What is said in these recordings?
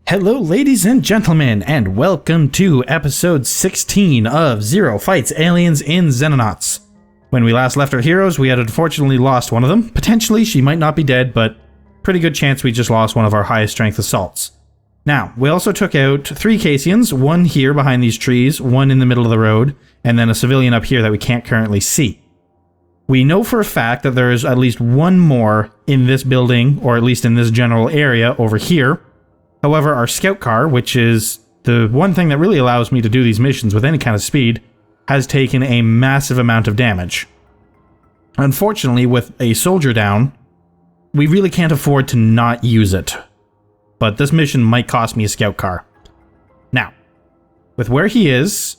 Hello, ladies and gentlemen, and welcome to episode 16 of Zero Fights Aliens in Xenonauts. When we last left our heroes, we had unfortunately lost one of them. Potentially, she might not be dead, but pretty good chance we just lost one of our highest strength assaults. Now, we also took out 3 Casians, one here behind these trees, one in the middle of the road, and then a civilian up here that we can't currently see. We know for a fact that there is at least one more in this building, or at least in this general area over here. However, our scout car, which is the one thing that really allows me to do these missions with any kind of speed, has taken a massive amount of damage. Unfortunately, with a soldier down, we really can't afford to not use it. But this mission might cost me a scout car. Now, with where he is,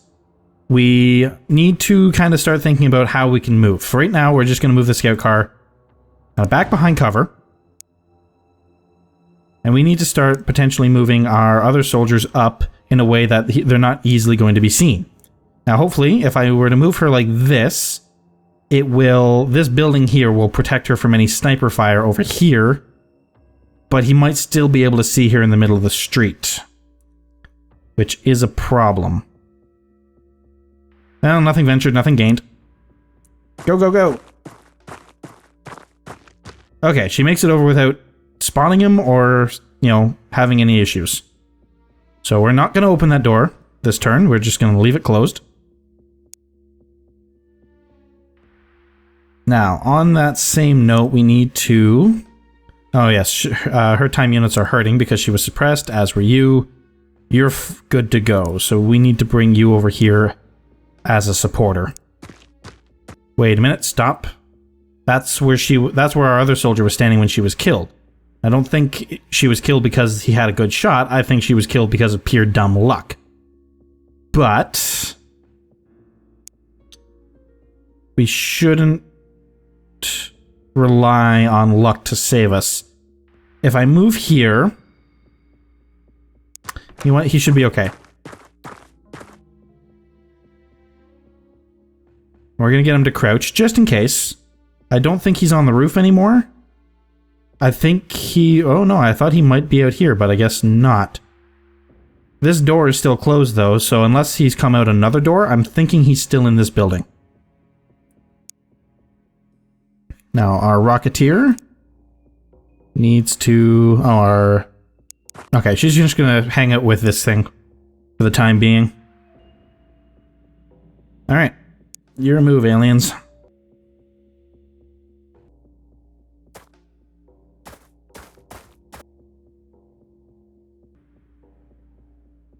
we need to kind of start thinking about how we can move. For right now, we're just going to move the scout car back behind cover. And we need to start potentially moving our other soldiers up in a way that they're not easily going to be seen. Now, hopefully, if I were to move her like this, this building here will protect her from any sniper fire over here, but he might still be able to see her in the middle of the street, which is a problem. Well, nothing ventured, nothing gained. Go, go, go. Okay, she makes it over without spawning him or, having any issues. So we're not going to open that door this turn. We're just going to leave it closed. Now, on that same note, we need to... Oh, yes. Her time units are hurting because she was suppressed, as were you. You're good to go. So we need to bring you over here as a supporter. Wait a minute. Stop. That's where our other soldier was standing when she was killed. I don't think she was killed because he had a good shot. I think she was killed because of pure dumb luck. But we shouldn't rely on luck to save us. If I move here, you know what? He should be okay. We're going to get him to crouch just in case. I don't think he's on the roof anymore. I think oh no, I thought he might be out here, but I guess not. This door is still closed though, so unless he's come out another door, I'm thinking he's still in this building. Now, our Rocketeer needs to... Okay, she's just gonna hang out with this thing for the time being. Alright, your move, aliens.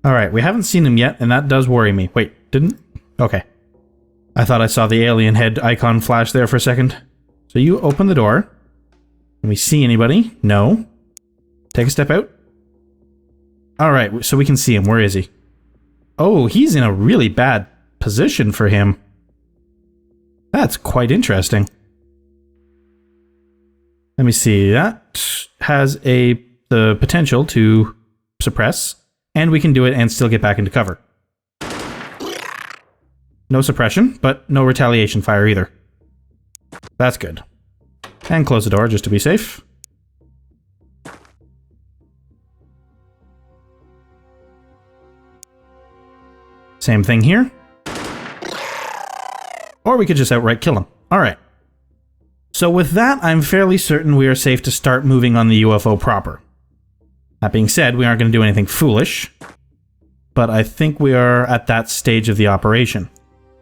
Alright, we haven't seen him yet, and that does worry me. Wait, didn't? Okay. I thought I saw the alien head icon flash there for a second. So you open the door. Can we see anybody? No. Take a step out. Alright, so we can see him. Where is he? Oh, he's in a really bad position for him. That's quite interesting. Let me see. That has the potential to suppress. And we can do it and still get back into cover. No suppression, but no retaliation fire either. That's good. And close the door just to be safe. Same thing here. Or we could just outright kill him. Alright. So with that, I'm fairly certain we are safe to start moving on the UFO proper. That being said, we aren't going to do anything foolish, but I think we are at that stage of the operation.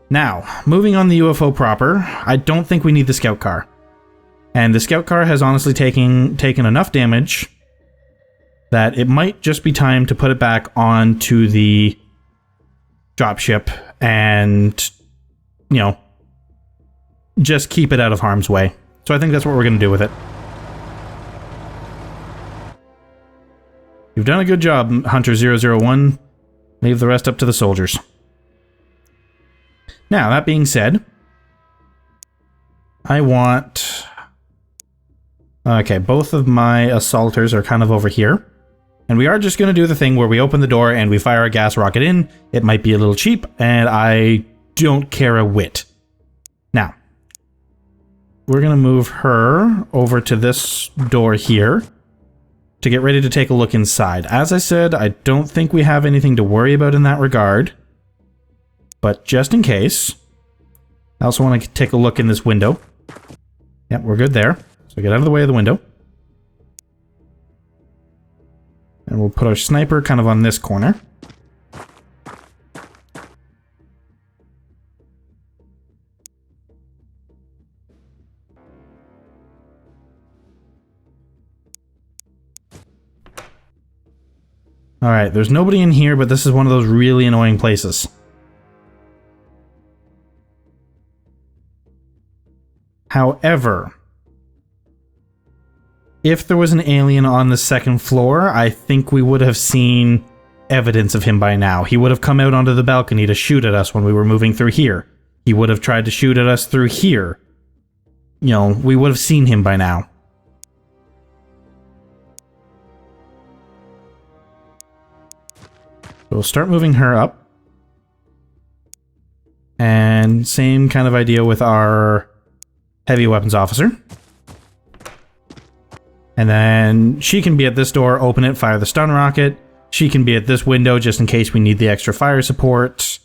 Now, moving on the UFO proper, I don't think we need the scout car. And the scout car has honestly taken enough damage that it might just be time to put it back onto the dropship and, just keep it out of harm's way. So I think that's what we're going to do with it. You've done a good job, Hunter 001. Leave the rest up to the soldiers. Now, that being said, I want... Okay, both of my assaulters are kind of over here. And we are just going to do the thing where we open the door and we fire a gas rocket in. It might be a little cheap, and I don't care a whit. Now, we're going to move her over to this door here to get ready to take a look inside. As I said, I don't think we have anything to worry about in that regard. But just in case, I also want to take a look in this window. Yep, we're good there. So get out of the way of the window. And we'll put our sniper kind of on this corner. Alright, there's nobody in here, but this is one of those really annoying places. However, if there was an alien on the second floor, I think we would have seen evidence of him by now. He would have come out onto the balcony to shoot at us when we were moving through here. He would have tried to shoot at us through here. You know, we would have seen him by now. We'll start moving her up. And same kind of idea with our heavy weapons officer. And then she can be at this door, open it, fire the stun rocket. She can be at this window just in case we need the extra fire support.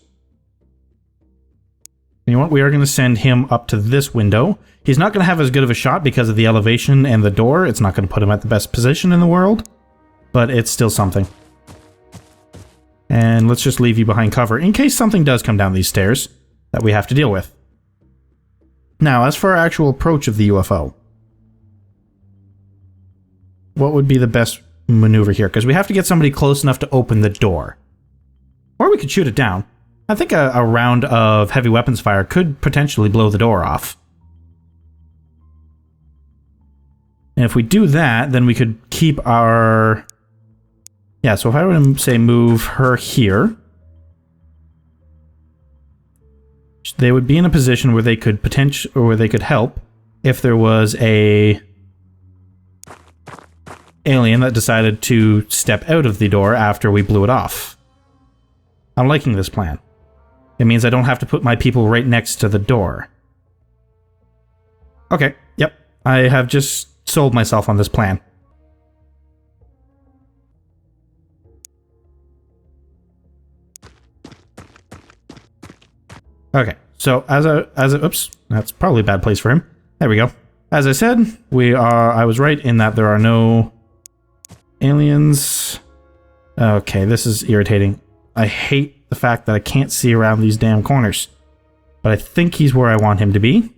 You know what? We are going to send him up to this window. He's not going to have as good of a shot because of the elevation and the door. It's not going to put him at the best position in the world, but it's still something. And let's just leave you behind cover in case something does come down these stairs that we have to deal with. Now, as for our actual approach of the UFO, what would be the best maneuver here? Because we have to get somebody close enough to open the door. Or we could shoot it down. I think a round of heavy weapons fire could potentially blow the door off. And if we do that, then we could keep our... Yeah, so if I were to say move her here, they would be in a position where they could help if there was a alien that decided to step out of the door after we blew it off. I'm liking this plan. It means I don't have to put my people right next to the door. Okay, yep. I have just sold myself on this plan. Okay, so oops, that's probably a bad place for him. There we go. As I said, I was right in that there are no aliens. Okay, this is irritating. I hate the fact that I can't see around these damn corners. But I think he's where I want him to be.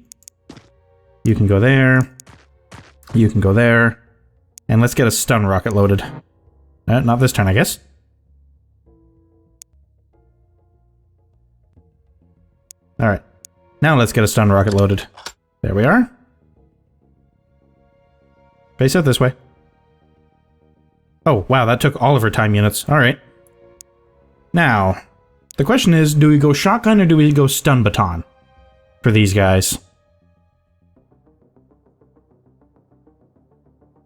You can go there. You can go there. And let's get a stun rocket loaded. Not this turn, I guess. Alright. Now let's get a stun rocket loaded. There we are. Face out this way. Oh, wow, that took all of her time units. Alright. Now, the question is, do we go shotgun or do we go stun baton for these guys?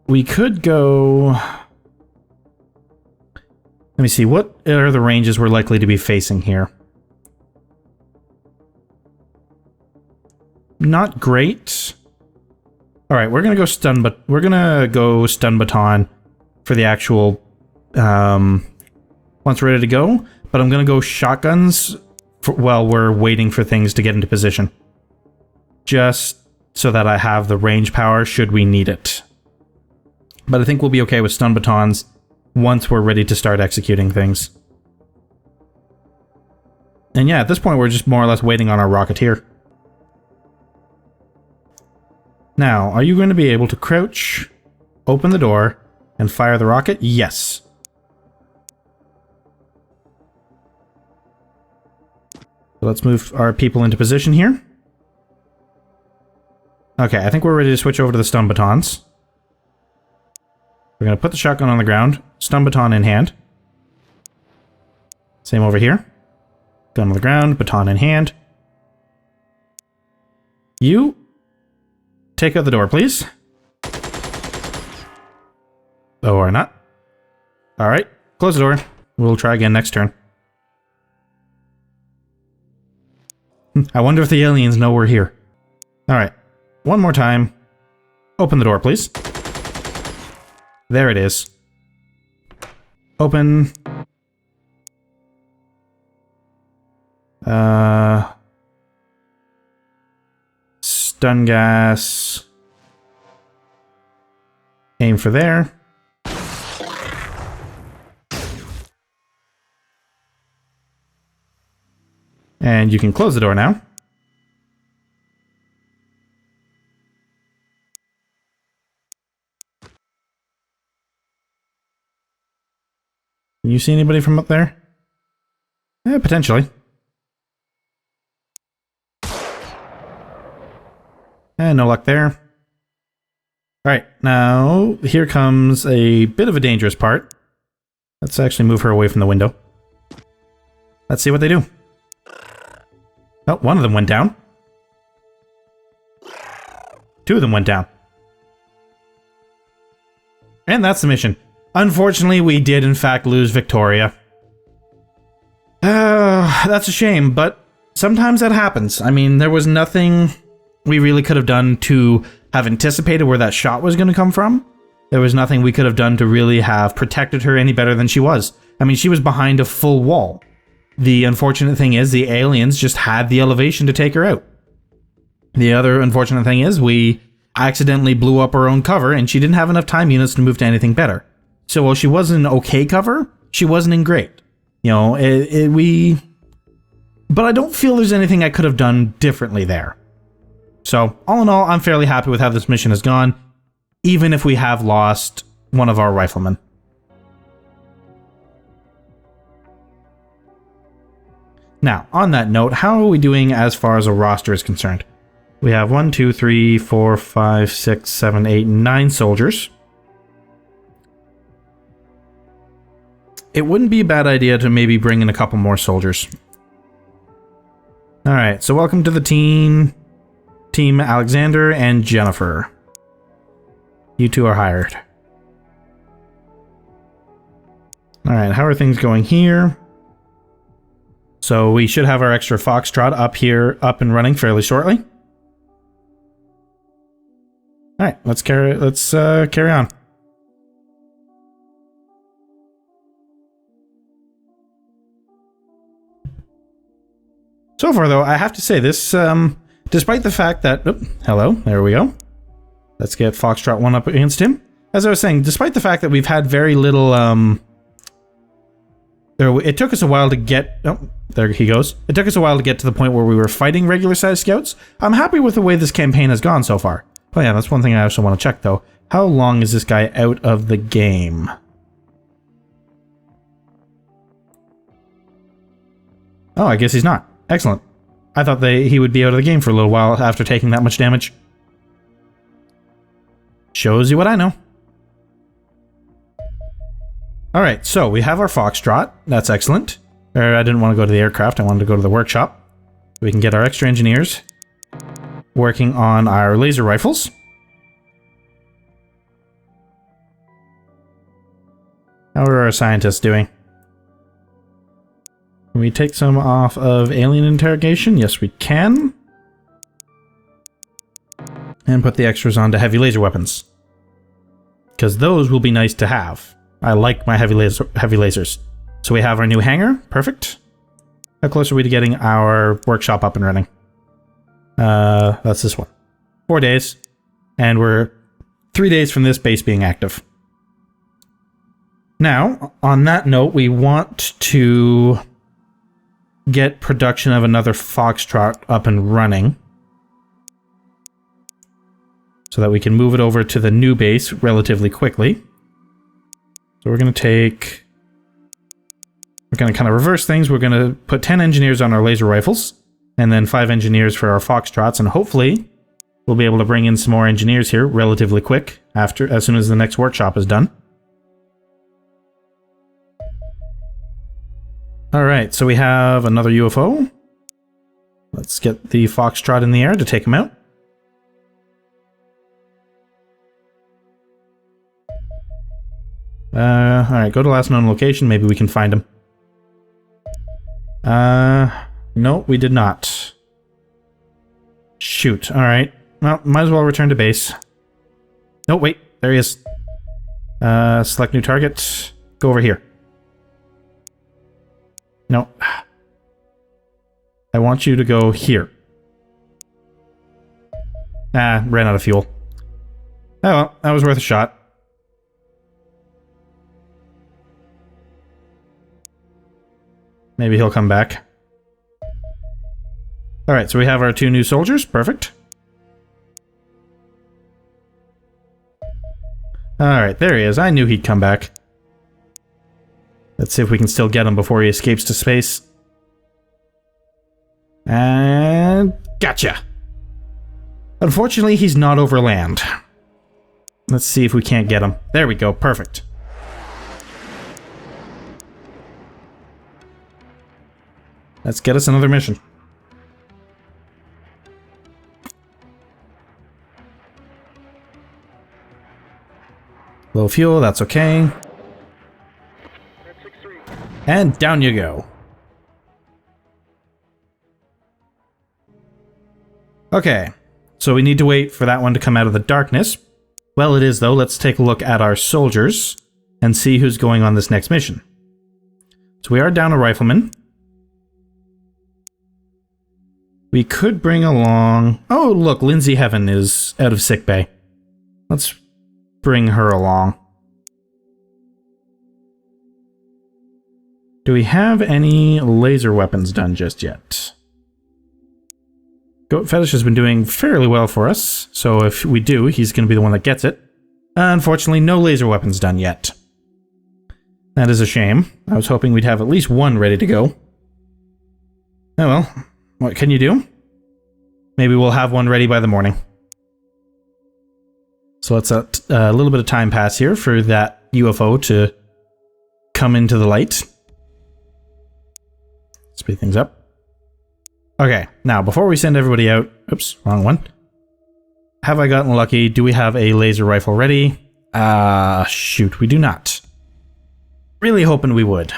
We could go... Let me see, what are the ranges we're likely to be facing here? Not great. Alright, we're gonna go stun baton for the actual once we're ready to go, but I'm gonna go shotguns while we're waiting for things to get into position. Just so that I have the range power should we need it. But I think we'll be okay with stun batons once we're ready to start executing things. And yeah, at this point we're just more or less waiting on our Rocketeer. Now, are you going to be able to crouch, open the door, and fire the rocket? Yes. So let's move our people into position here. Okay, I think we're ready to switch over to the stun batons. We're going to put the shotgun on the ground, stun baton in hand. Same over here. Gun on the ground, baton in hand. You... take out the door, please. Oh, or not. Alright, close the door. We'll try again next turn. I wonder if the aliens know we're here. Alright, one more time. Open the door, please. There it is. Open. Stun gas. Aim for there. And you can close the door now. Can you see anybody from up there? Potentially. And no luck there. Alright, now here comes a bit of a dangerous part. Let's actually move her away from the window. Let's see what they do. Oh, one of them went down. Two of them went down. And that's the mission. Unfortunately, we did in fact lose Victoria. That's a shame, but sometimes that happens. I mean, there was nothing we really could have done to have anticipated where that shot was going to come from. There was nothing we could have done to really have protected her any better than she was. I mean, she was behind a full wall. The unfortunate thing is the aliens just had the elevation to take her out. The other unfortunate thing is we accidentally blew up our own cover and she didn't have enough time units to move to anything better. So while she was in okay cover, she wasn't in great. You know, but I don't feel there's anything I could have done differently there. So all in all, I'm fairly happy with how this mission has gone, even if we have lost one of our riflemen. Now, on that note, how are we doing as far as a roster is concerned? We have 1, 2, 3, 4, 5, 6, 7, 8, 9 soldiers. It wouldn't be a bad idea to maybe bring in a couple more soldiers. Alright, so welcome to the team Alexander and Jennifer. You two are hired. Alright, how are things going here? So we should have our extra Foxtrot up and running fairly shortly. Alright, let's carry on. So far though, I have to say this, despite the fact that, hello, there we go. Let's get Foxtrot 1 up against him. As I was saying, despite the fact that we've had very little, it took us a while to get, there he goes. It took us a while to get to the point where we were fighting regular sized scouts. I'm happy with the way this campaign has gone so far. Oh yeah, that's one thing I also want to check though. How long is this guy out of the game? Oh, I guess he's not. Excellent. I thought he would be out of the game for a little while after taking that much damage. Shows you what I know. Alright, so we have our Foxtrot. That's excellent. I didn't want to go to the aircraft, I wanted to go to the workshop. We can get our extra engineers working on our laser rifles. How are our scientists doing? Can we take some off of alien interrogation? Yes, we can. And put the extras onto heavy laser weapons. Because those will be nice to have. I like my heavy lasers. So we have our new hangar. Perfect. How close are we to getting our workshop up and running? That's this one. 4 days. And we're 3 days from this base being active. Now, on that note, we want to get production of another Foxtrot up and running so that we can move it over to the new base relatively quickly. So we're going to kind of reverse things. We're going to put 10 engineers on our laser rifles and then 5 engineers for our Foxtrots, and hopefully we'll be able to bring in some more engineers here relatively quick as soon as the next workshop is done. Alright, so we have another UFO. Let's get the Foxtrot in the air to take him out. Alright, go to last known location. Maybe we can find him. No, we did not. Shoot, alright. Well, might as well return to base. No, wait, there he is. Select new target. Go over here. No. I want you to go here. Ah, ran out of fuel. Oh well, that was worth a shot. Maybe he'll come back. Alright, so we have our 2 new soldiers. Perfect. Alright, there he is. I knew he'd come back. Let's see if we can still get him before he escapes to space. And... gotcha! Unfortunately, he's not over land. Let's see if we can't get him. There we go, perfect. Let's get us another mission. Low fuel, that's okay. And down you go. Okay, so we need to wait for that one to come out of the darkness. Well, it is though. Let's take a look at our soldiers and see who's going on this next mission. So we are down a rifleman. We could bring along... oh, look, Lindsay Heaven is out of sickbay. Let's bring her along. Do we have any laser weapons done just yet? Goat Fetish has been doing fairly well for us, so if we do, he's going to be the one that gets it. Unfortunately, no laser weapons done yet. That is a shame. I was hoping we'd have at least one ready to go. Oh well, what can you do? Maybe we'll have one ready by the morning. So let's let a little bit of time pass here for that UFO to come into the light. Speed things up. Okay, now before we send everybody out... oops, wrong one. Have I gotten lucky? Do we have a laser rifle ready? Shoot, we do not. Really hoping we would.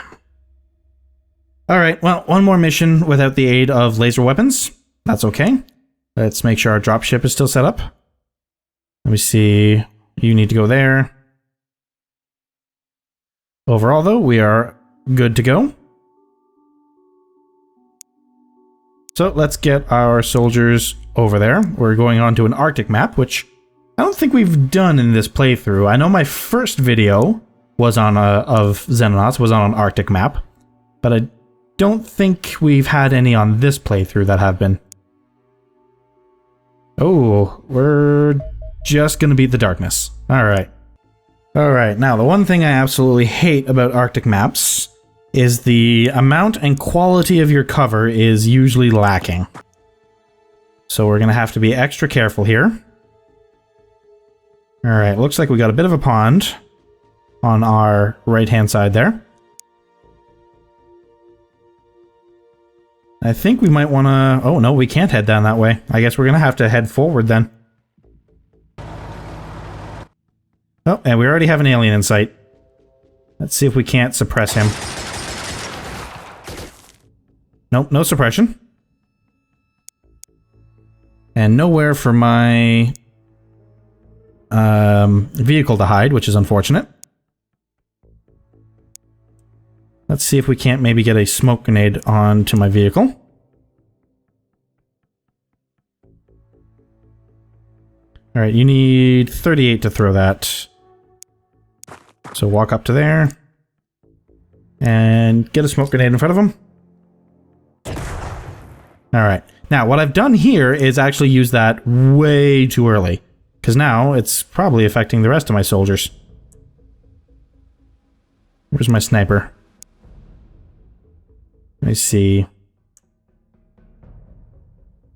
Alright, well, one more mission without the aid of laser weapons. That's okay. Let's make sure our dropship is still set up. Let me see. You need to go there. Overall, though, we are good to go. So let's get our soldiers over there. We're going on to an Arctic map, which I don't think we've done in this playthrough. I know my first video was on of Xenonauts was on an Arctic map, but I don't think we've had any on this playthrough that have been. Oh, we're just gonna beat the darkness. Alright. Alright, now the one thing I absolutely hate about Arctic maps is the amount and quality of your cover is usually lacking. So we're gonna have to be extra careful here. Alright, looks like we got a bit of a pond on our right-hand side there. I think we might want to... oh no, we can't head down that way. I guess we're gonna have to head forward then. Oh, and we already have an alien in sight. Let's see if we can't suppress him. Nope, no suppression. And nowhere for my vehicle to hide, which is unfortunate. Let's see if we can't maybe get a smoke grenade onto my vehicle. Alright, you need 38 to throw that. So walk up to there. And get a smoke grenade in front of him. Alright, now what I've done here is actually use that way too early. Because now it's probably affecting the rest of my soldiers. Where's my sniper? Let me see.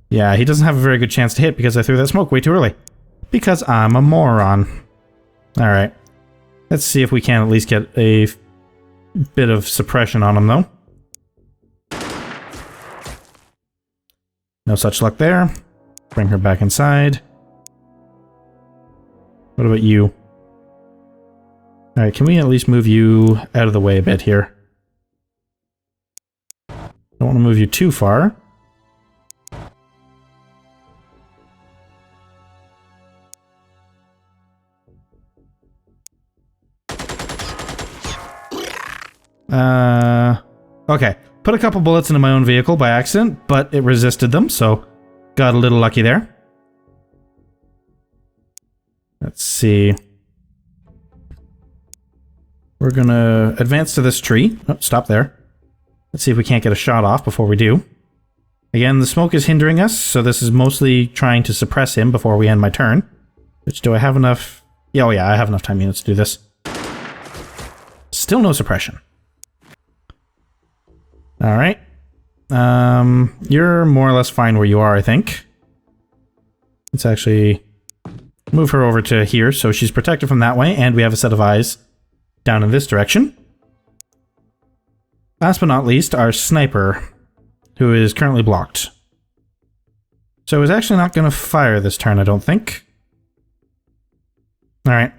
Yeah, he doesn't have a very good chance to hit because I threw that smoke way too early. Because I'm a moron. Alright. Let's see if we can at least get a bit of suppression on him, though. No such luck there. Bring her back inside. What about you? Alright, can we at least move you out of the way a bit here? Don't want to move you too far. Okay. Put a couple bullets into my own vehicle by accident, but it resisted them, so got a little lucky there. Let's see. We're gonna advance to this tree. Oh, stop there. Let's see if we can't get a shot off before we do. Again, the smoke is hindering us, so this is mostly trying to suppress him before we end my turn. Which, do I have enough? Yeah, oh yeah, I have enough time units to do this. Still no suppression. Alright. You're more or less fine where you are, I think. Let's actually move her over to here, so she's protected from that way, and we have a set of eyes down in this direction. Last but not least, our sniper, who is currently blocked. So he's actually not going to fire this turn, I don't think. Alright.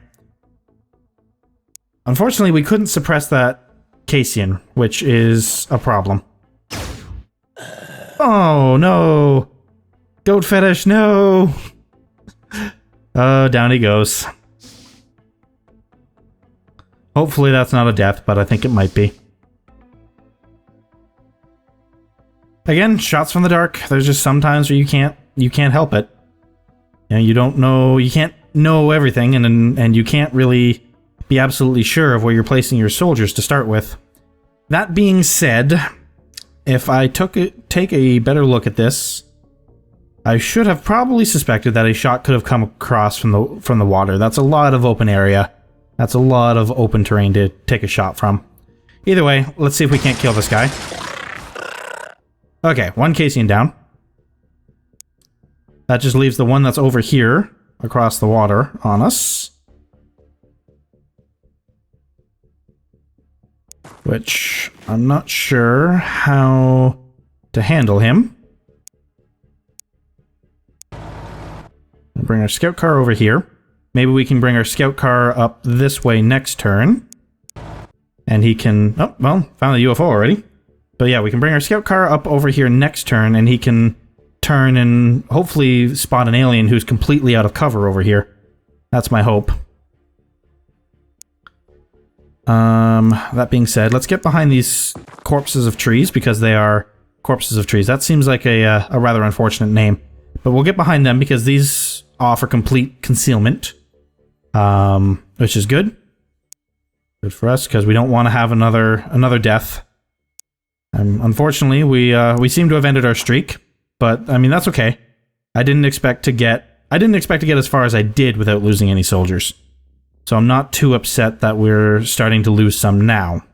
Unfortunately, we couldn't suppress that Cassian, which is a problem. Oh, no! Goat fetish, no! Oh, down he goes. Hopefully that's not a death, but I think it might be. Again, shots from the dark. There's just some times where you can't help it. You know, you don't know, you can't know everything, and you can't really be absolutely sure of where you're placing your soldiers to start with. That being said, if I take a better look at this, I should have probably suspected that a shot could have come across from the water. That's a lot of open area. That's a lot of open terrain to take a shot from. Either way, let's see if we can't kill this guy. Okay, one Cassian down. That just leaves the one that's over here, across the water, on us. Which, I'm not sure how to handle him. We'll bring our scout car over here. Maybe we can bring our scout car up this way next turn. And he can... Oh, well, found the UFO already. But yeah, we can bring our scout car up over here next turn, and he can turn and hopefully spot an alien who's completely out of cover over here. That's my hope. That being said, let's get behind these corpses of trees, because they are corpses of trees. That seems like a rather unfortunate name. But we'll get behind them because these offer complete concealment. Which is good. Good for us, because we don't want to have another death. Unfortunately, we seem to have ended our streak, but I mean that's okay. I didn't expect to get as far as I did without losing any soldiers. So I'm not too upset that we're starting to lose some now.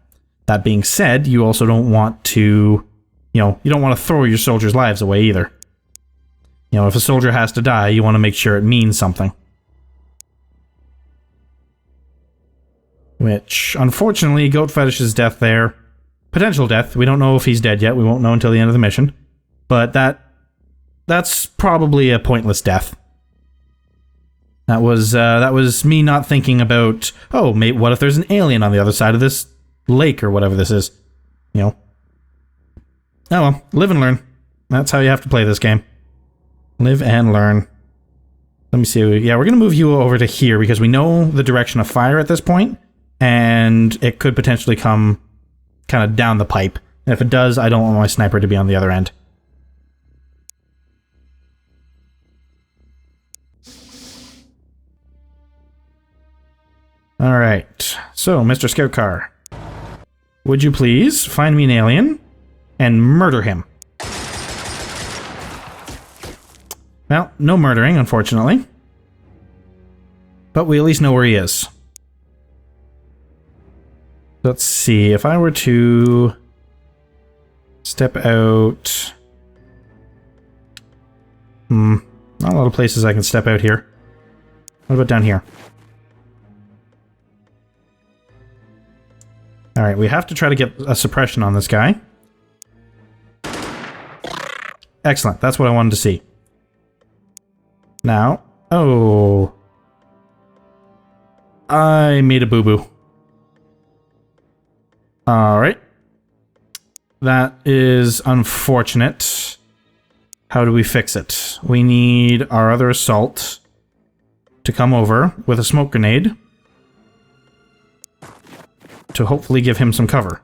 That being said, you also don't want to, you don't want to throw your soldiers' lives away either. You know, if a soldier has to die, you want to make sure it means something. Which, unfortunately, Goat Fetish's death there. Potential death. We don't know if he's dead yet. We won't know until the end of the mission. But that's probably a pointless death. That was me not thinking about, oh, mate, what if there's an alien on the other side of this lake or whatever this is? You know. Oh well, live and learn. That's how you have to play this game. Live and learn. Let me see. Yeah, we're going to move you over to here because we know the direction of fire at this point, and it could potentially come kind of down the pipe. And if it does, I don't want my sniper to be on the other end. Alright, so Mr. Scout Car, would you please find me an alien and murder him? Well, no murdering, unfortunately. But we at least know where he is. Let's see, if I were to step out... not a lot of places I can step out here. What about down here? Alright, we have to try to get a suppression on this guy. Excellent, that's what I wanted to see. Now, oh... I made a boo-boo. Alright. That is unfortunate. How do we fix it? We need our other assault to come over with a smoke grenade to hopefully give him some cover.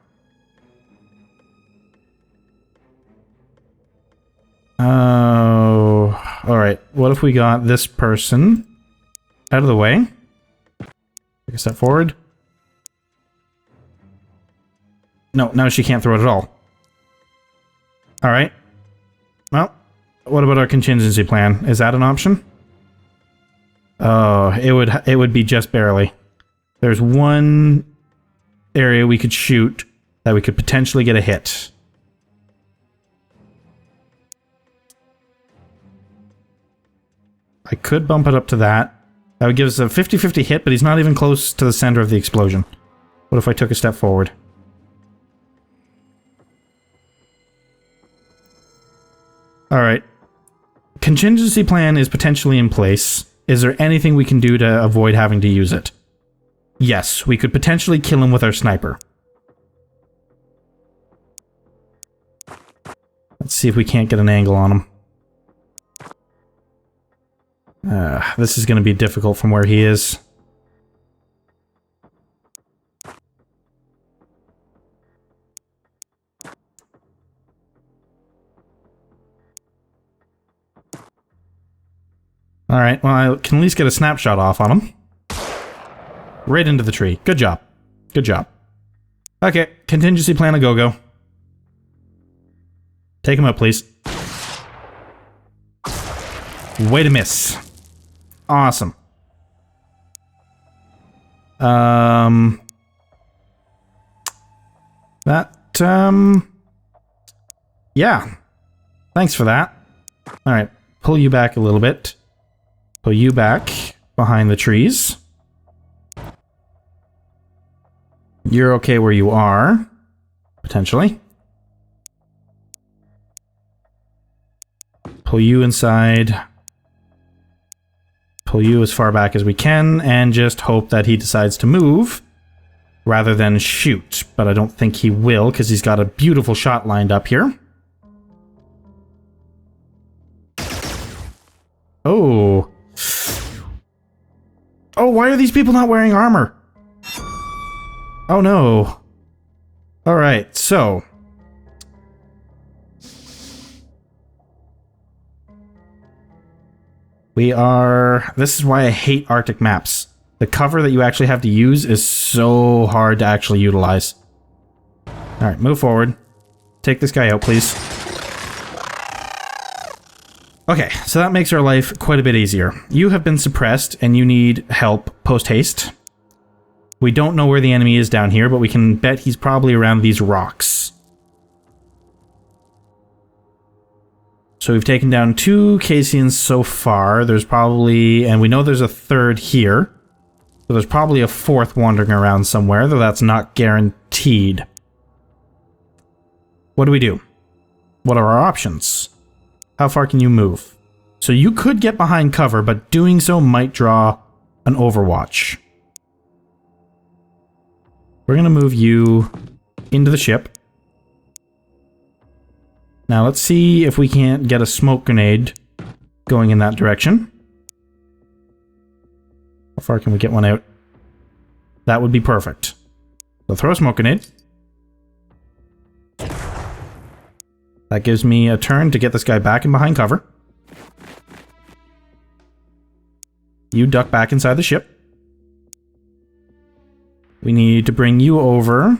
Oh, alright. What if we got this person out of the way? Take a step forward. No, now she can't throw it at all. Alright. Well, what about our contingency plan? Is that an option? Oh, it would be just barely. There's one area we could shoot that we could potentially get a hit. I could bump it up to that. That would give us a 50-50 hit, but he's not even close to the center of the explosion. What if I took a step forward? Alright. Contingency plan is potentially in place. Is there anything we can do to avoid having to use it? Yes, we could potentially kill him with our sniper. Let's see if we can't get an angle on him. This is going to be difficult from where he is. Alright, well, I can at least get a snapshot off on him. Right into the tree. Good job. Good job. Okay, contingency plan a go-go. Take him out, please. Way to miss. Awesome. Yeah. Thanks for that. Alright, pull you back a little bit. Pull you back behind the trees. You're okay where you are, potentially. Pull you inside. Pull you as far back as we can, and just hope that he decides to move rather than shoot. But I don't think he will, because he's got a beautiful shot lined up here. Oh. Oh, why are these people not wearing armor? Oh no. Alright, so. This is why I hate Arctic maps. The cover that you actually have to use is so hard to actually utilize. Alright, move forward. Take this guy out, please. Okay, so that makes our life quite a bit easier. You have been suppressed, and you need help post-haste. We don't know where the enemy is down here, but we can bet he's probably around these rocks. So we've taken down 2 Casians so far. There's probably... and we know there's a 3rd here. So there's probably a 4th wandering around somewhere, though that's not guaranteed. What do we do? What are our options? How far can you move? So you could get behind cover, but doing so might draw an overwatch. We're going to move you into the ship. Now let's see if we can't get a smoke grenade going in that direction. How far can we get one out? That would be perfect. So throw a smoke grenade. That gives me a turn to get this guy back in behind cover. You duck back inside the ship. We need to bring you over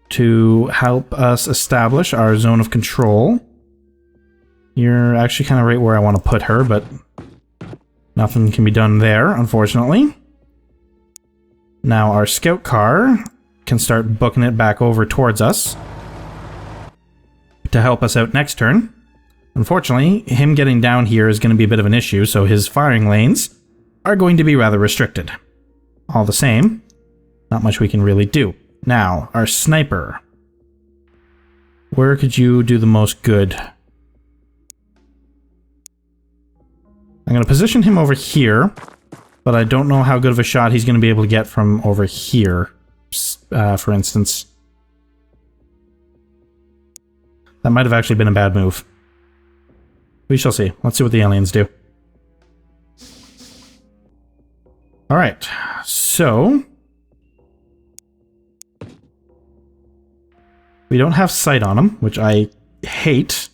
to help us establish our zone of control. You're actually kind of right where I want to put her, but nothing can be done there, unfortunately. Now our scout car can start booking it back over towards us to help us out next turn. Unfortunately, him getting down here is going to be a bit of an issue, so his firing lanes are going to be rather restricted. All the same, not much we can really do. Now, our sniper. Where could you do the most good? I'm going to position him over here, but I don't know how good of a shot he's going to be able to get from over here, for instance. That might have actually been a bad move. We shall see. Let's see what the aliens do. Alright, so... we don't have sight on him, which I hate.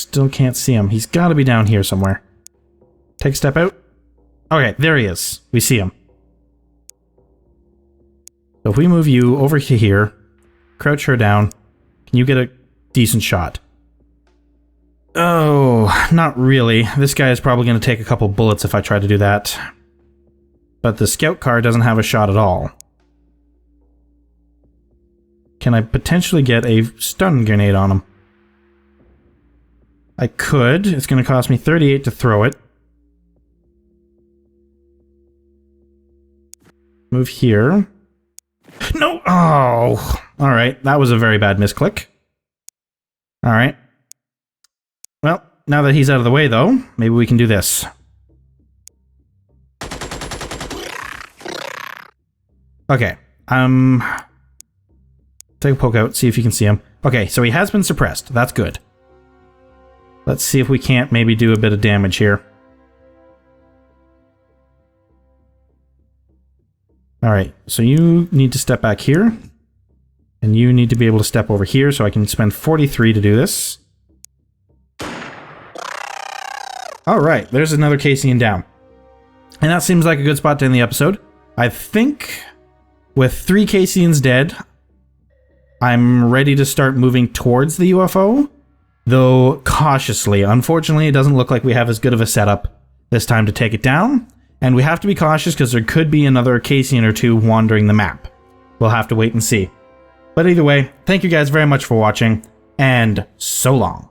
Still can't see him. He's got to be down here somewhere. Take a step out. Okay, there he is. We see him. So if we move you over to here, crouch her down, can you get a decent shot? Oh, not really. This guy is probably going to take a couple bullets if I try to do that. But the scout car doesn't have a shot at all. Can I potentially get a stun grenade on him? I could. It's going to cost me 38 to throw it. Move here. No! Oh! Alright, that was a very bad misclick. Alright. Well, now that he's out of the way, though, maybe we can do this. Okay. Take a poke out, see if you can see him. Okay, so he has been suppressed. That's good. Let's see if we can't maybe do a bit of damage here. Alright, so you need to step back here. And you need to be able to step over here, so I can spend 43 to do this. Alright, there's another Cassian down. And that seems like a good spot to end the episode. I think with 3 Cassians dead, I'm ready to start moving towards the UFO, though cautiously. Unfortunately, it doesn't look like we have as good of a setup this time to take it down, and we have to be cautious because there could be another Cassian or 2 wandering the map. We'll have to wait and see. But either way, thank you guys very much for watching, and so long.